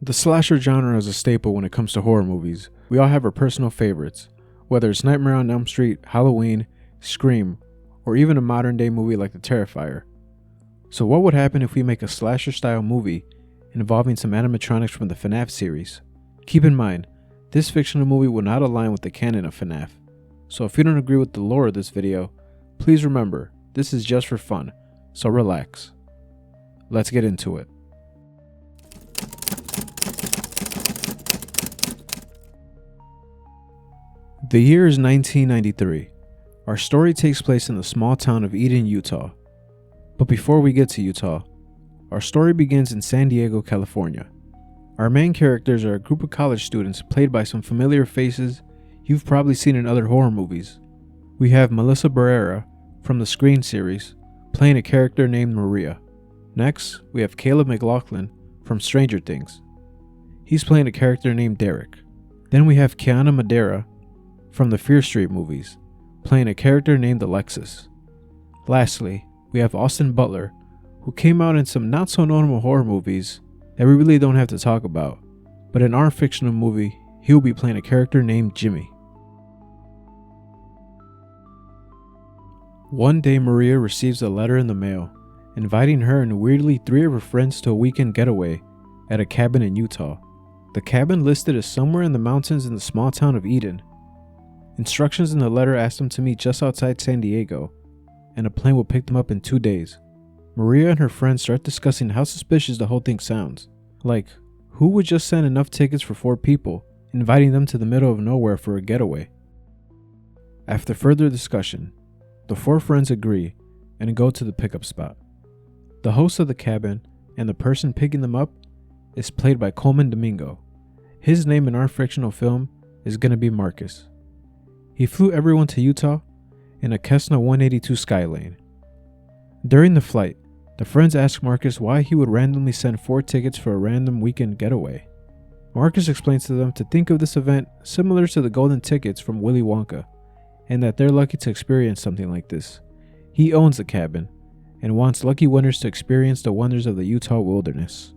The slasher genre is a staple when it comes to horror movies. We all have our personal favorites, whether it's Nightmare on Elm Street, Halloween, Scream, or even a modern day movie like The Terrifier. So what would happen if we make a slasher style movie involving some animatronics from the FNAF series? Keep in mind, this fictional movie will not align with the canon of FNAF, so if you don't agree with the lore of this video, please remember, this is just for fun, so relax. Let's get into it. The year is 1993. Our story takes place in the small town of Eden, Utah. But before we get to Utah, our story begins in San Diego, California. Our main characters are a group of college students played by some familiar faces you've probably seen in other horror movies. We have Melissa Barrera from the Screen series playing a character named Maria. Next, we have Caleb McLaughlin from Stranger Things. He's playing a character named Derek. Then we have Kiana Madeira from the Fear Street movies, playing a character named Alexis. Lastly, we have Austin Butler, who came out in some not so notable horror movies that we really don't have to talk about, but in our fictional movie, he will be playing a character named Jimmy. One day Maria receives a letter in the mail, inviting her and weirdly 3 of her friends to a weekend getaway at a cabin in Utah. The cabin listed is somewhere in the mountains in the small town of Eden. Instructions in the letter asked them to meet just outside San Diego, and a plane will pick them up in 2 days. Maria and her friends start discussing how suspicious the whole thing sounds. Like, who would just send enough tickets for 4 people, inviting them to the middle of nowhere for a getaway? After further discussion, the 4 friends agree and go to the pickup spot. The host of the cabin and the person picking them up is played by Coleman Domingo. His name in our fictional film is going to be Marcus. He flew everyone to Utah in a Cessna 182 Skylane. During the flight, the friends asked Marcus why he would randomly send 4 tickets for a random weekend getaway. Marcus explains to them to think of this event similar to the golden tickets from Willy Wonka, and that they're lucky to experience something like this. He owns the cabin, and wants lucky winners to experience the wonders of the Utah wilderness.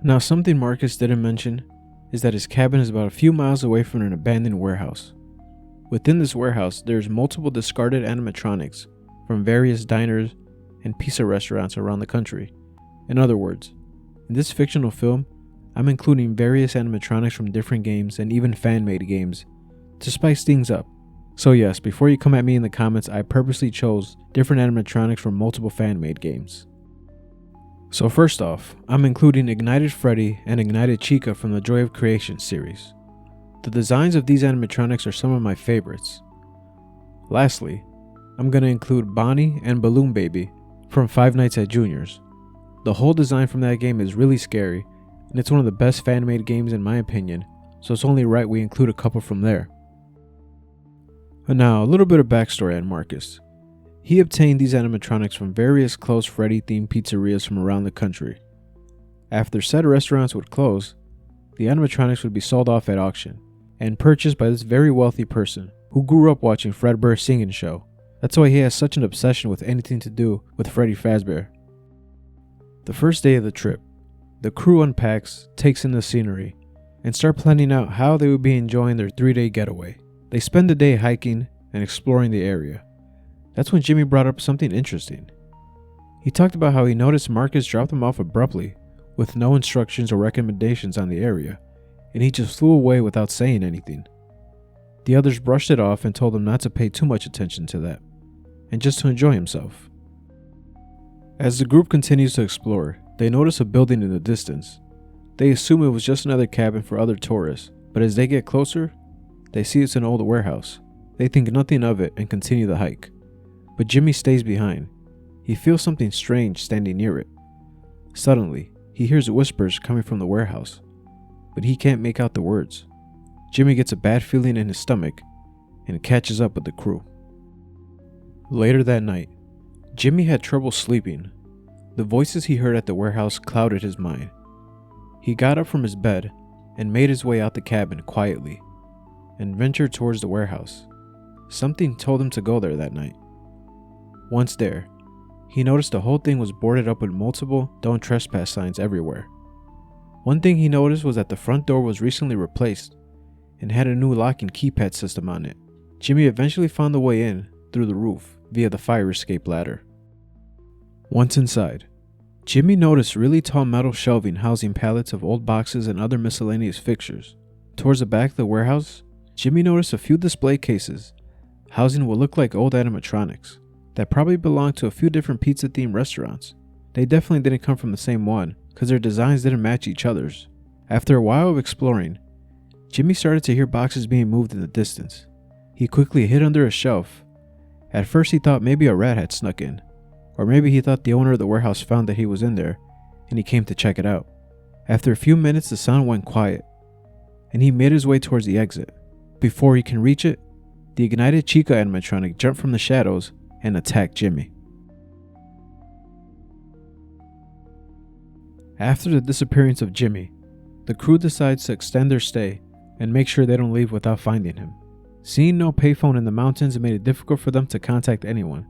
Now, something Marcus didn't mention is that his cabin is about a few miles away from an abandoned warehouse. Within this warehouse, there's multiple discarded animatronics from various diners and pizza restaurants around the country. In other words, in this fictional film, I'm including various animatronics from different games and even fan-made games to spice things up. So yes, before you come at me in the comments, I purposely chose different animatronics from multiple fan-made games. So first off, I'm including Ignited Freddy and Ignited Chica from the Joy of Creation series. The designs of these animatronics are some of my favorites. Lastly, I'm going to include Bonnie and Balloon Baby from Five Nights at Junior's. The whole design from that game is really scary, and it's one of the best fan-made games in my opinion, so it's only right we include a couple from there. And now, a little bit of backstory on Marcus. He obtained these animatronics from various closed Freddy-themed pizzerias from around the country. After said restaurants would close, the animatronics would be sold off at auction, and purchased by this very wealthy person who grew up watching Fredbear singing show. That's why he has such an obsession with anything to do with Freddy Fazbear. The first day of the trip, the crew unpacks, takes in the scenery, and start planning out how they would be enjoying their 3-day getaway. They spend the day hiking and exploring the area. That's when Jimmy brought up something interesting. He talked about how he noticed Marcus dropped him off abruptly with no instructions or recommendations on the area, and he just flew away without saying anything. The others brushed it off and told him not to pay too much attention to that, and just to enjoy himself. As the group continues to explore, they notice a building in the distance. They assume it was just another cabin for other tourists, but as they get closer, they see it's an old warehouse. They think nothing of it and continue the hike. But Jimmy stays behind. He feels something strange standing near it. Suddenly, he hears whispers coming from the warehouse, but he can't make out the words. Jimmy gets a bad feeling in his stomach and catches up with the crew. Later that night, Jimmy had trouble sleeping. The voices he heard at the warehouse clouded his mind. He got up from his bed and made his way out the cabin quietly and ventured towards the warehouse. Something told him to go there that night. Once there, he noticed the whole thing was boarded up with multiple "Don't Trespass" signs everywhere. One thing he noticed was that the front door was recently replaced and had a new lock and keypad system on it. Jimmy eventually found the way in through the roof via the fire escape ladder. Once inside, Jimmy noticed really tall metal shelving housing pallets of old boxes and other miscellaneous fixtures. Towards the back of the warehouse, Jimmy noticed a few display cases housing what looked like old animatronics that probably belonged to a few different pizza-themed restaurants. They definitely didn't come from the same one because their designs didn't match each other's. After a while of exploring, Jimmy started to hear boxes being moved in the distance. He quickly hid under a shelf. At first he thought maybe a rat had snuck in, or maybe he thought the owner of the warehouse found that he was in there and he came to check it out. After a few minutes the sound went quiet and he made his way towards the exit. Before he can reach it, the ignited Chica animatronic jumped from the shadows and attacked Jimmy. After the disappearance of Jimmy, the crew decides to extend their stay and make sure they don't leave without finding him. Seeing no payphone in the mountains made it difficult for them to contact anyone,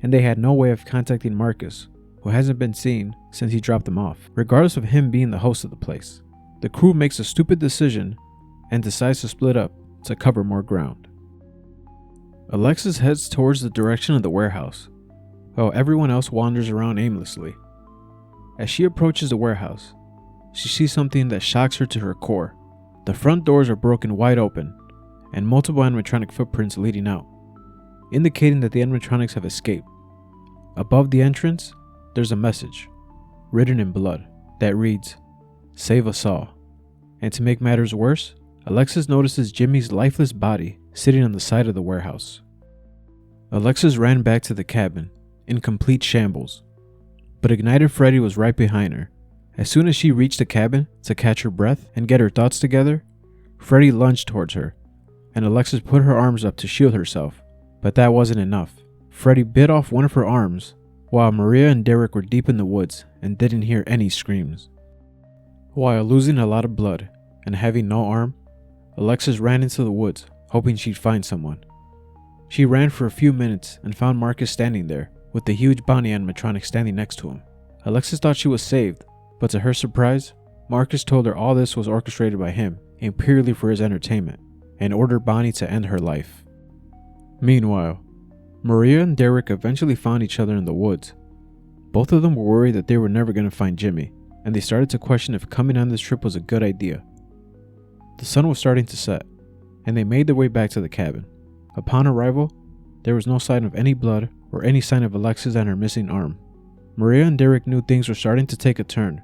and they had no way of contacting Marcus, who hasn't been seen since he dropped them off, regardless of him being the host of the place. The crew makes a stupid decision and decides to split up to cover more ground. Alexis heads towards the direction of the warehouse, while everyone else wanders around aimlessly. As she approaches the warehouse, she sees something that shocks her to her core. The front doors are broken wide open, and multiple animatronic footprints leading out, indicating that the animatronics have escaped. Above the entrance, there's a message, written in blood, that reads, "Save us all." And to make matters worse, Alexis notices Jimmy's lifeless body sitting on the side of the warehouse. Alexis ran back to the cabin, in complete shambles, but Ignited Freddy was right behind her. As soon as she reached the cabin to catch her breath and get her thoughts together, Freddy lunged towards her, and Alexis put her arms up to shield herself, but that wasn't enough. Freddy bit off one of her arms, while Maria and Derek were deep in the woods and didn't hear any screams. While losing a lot of blood and having no arm, Alexis ran into the woods, hoping she'd find someone. She ran for a few minutes and found Marcus standing there, with the huge Bonnie animatronic standing next to him. Alexis thought she was saved, but to her surprise, Marcus told her all this was orchestrated by him and purely for his entertainment, and ordered Bonnie to end her life. Meanwhile, Maria and Derek eventually found each other in the woods. Both of them were worried that they were never going to find Jimmy, and they started to question if coming on this trip was a good idea. The sun was starting to set, and they made their way back to the cabin. Upon arrival, there was no sign of any blood or any sign of Alexis and her missing arm. Maria and Derek knew things were starting to take a turn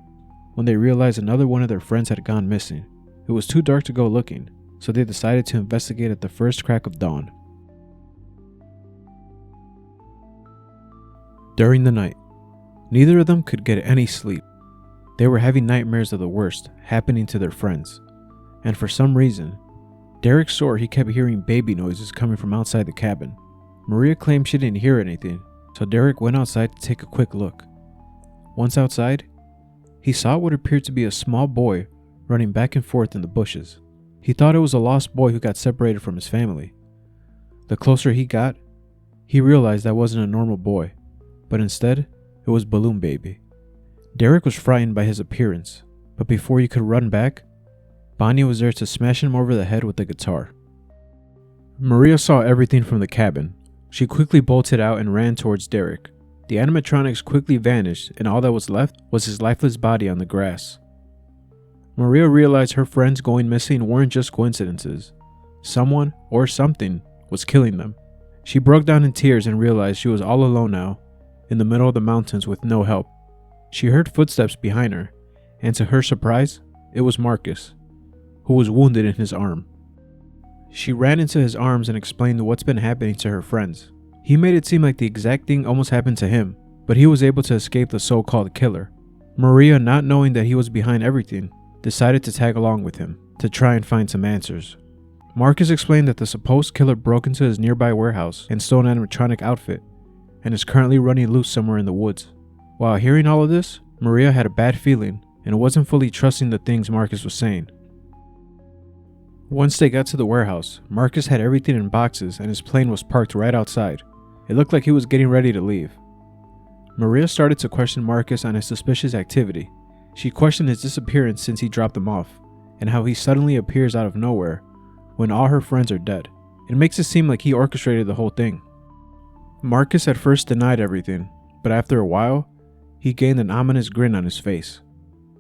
when they realized another one of their friends had gone missing. It was too dark to go looking, so they decided to investigate at the first crack of dawn. During the night, neither of them could get any sleep. They were having nightmares of the worst happening to their friends, and for some reason, Derek swore he kept hearing baby noises coming from outside the cabin. Maria claimed she didn't hear anything, so Derek went outside to take a quick look. Once outside, he saw what appeared to be a small boy running back and forth in the bushes. He thought it was a lost boy who got separated from his family. The closer he got, he realized that wasn't a normal boy, but instead, it was Balloon Baby. Derek was frightened by his appearance, but before he could run back, Bonnie was there to smash him over the head with the guitar. Maria saw everything from the cabin. She quickly bolted out and ran towards Derek. The animatronics quickly vanished, and all that was left was his lifeless body on the grass. Maria realized her friends going missing weren't just coincidences. Someone, or something, was killing them. She broke down in tears and realized she was all alone now, in the middle of the mountains with no help. She heard footsteps behind her, and to her surprise, it was Marcus, who was wounded in his arm. She ran into his arms and explained what's been happening to her friends. He made it seem like the exact thing almost happened to him, but he was able to escape the so-called killer. Maria, not knowing that he was behind everything, decided to tag along with him to try and find some answers. Marcus explained that the supposed killer broke into his nearby warehouse and stole an animatronic outfit and is currently running loose somewhere in the woods. While hearing all of this, Maria had a bad feeling and wasn't fully trusting the things Marcus was saying. Once they got to the warehouse, Marcus had everything in boxes and his plane was parked right outside. It looked like he was getting ready to leave. Maria started to question Marcus on his suspicious activity. She questioned his disappearance since he dropped them off, and how he suddenly appears out of nowhere when all her friends are dead. It makes it seem like he orchestrated the whole thing. Marcus at first denied everything, but after a while, he gained an ominous grin on his face,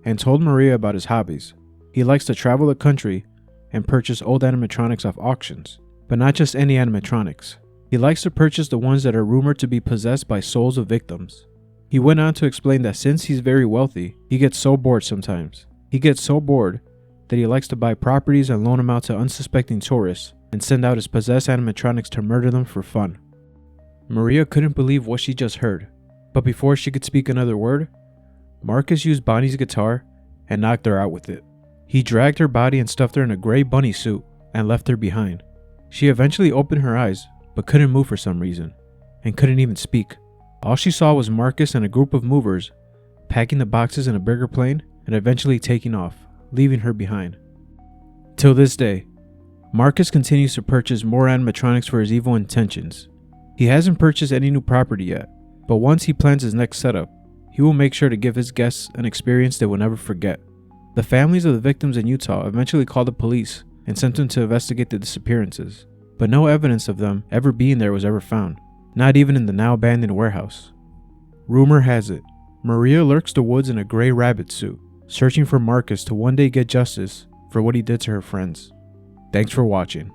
and told Maria about his hobbies. He likes to travel the country and purchase old animatronics off auctions, but not just any animatronics. He likes to purchase the ones that are rumored to be possessed by souls of victims. He went on to explain that since he's very wealthy, he gets so bored sometimes. He gets so bored that he likes to buy properties and loan them out to unsuspecting tourists and send out his possessed animatronics to murder them for fun. Maria couldn't believe what she just heard, but before she could speak another word, Marcus used Bonnie's guitar and knocked her out with it. He dragged her body and stuffed her in a gray bunny suit and left her behind. She eventually opened her eyes, but couldn't move for some reason, and couldn't even speak. All she saw was Marcus and a group of movers packing the boxes in a bigger plane and eventually taking off, leaving her behind. Till this day, Marcus continues to purchase more animatronics for his evil intentions. He hasn't purchased any new property yet, but once he plans his next setup, he will make sure to give his guests an experience they will never forget. The families of the victims in Utah eventually called the police and sent them to investigate the disappearances, but no evidence of them ever being there was ever found, not even in the now abandoned warehouse. Rumor has it, Maria lurks the woods in a gray rabbit suit, searching for Marcus to one day get justice for what he did to her friends. Thanks for watching.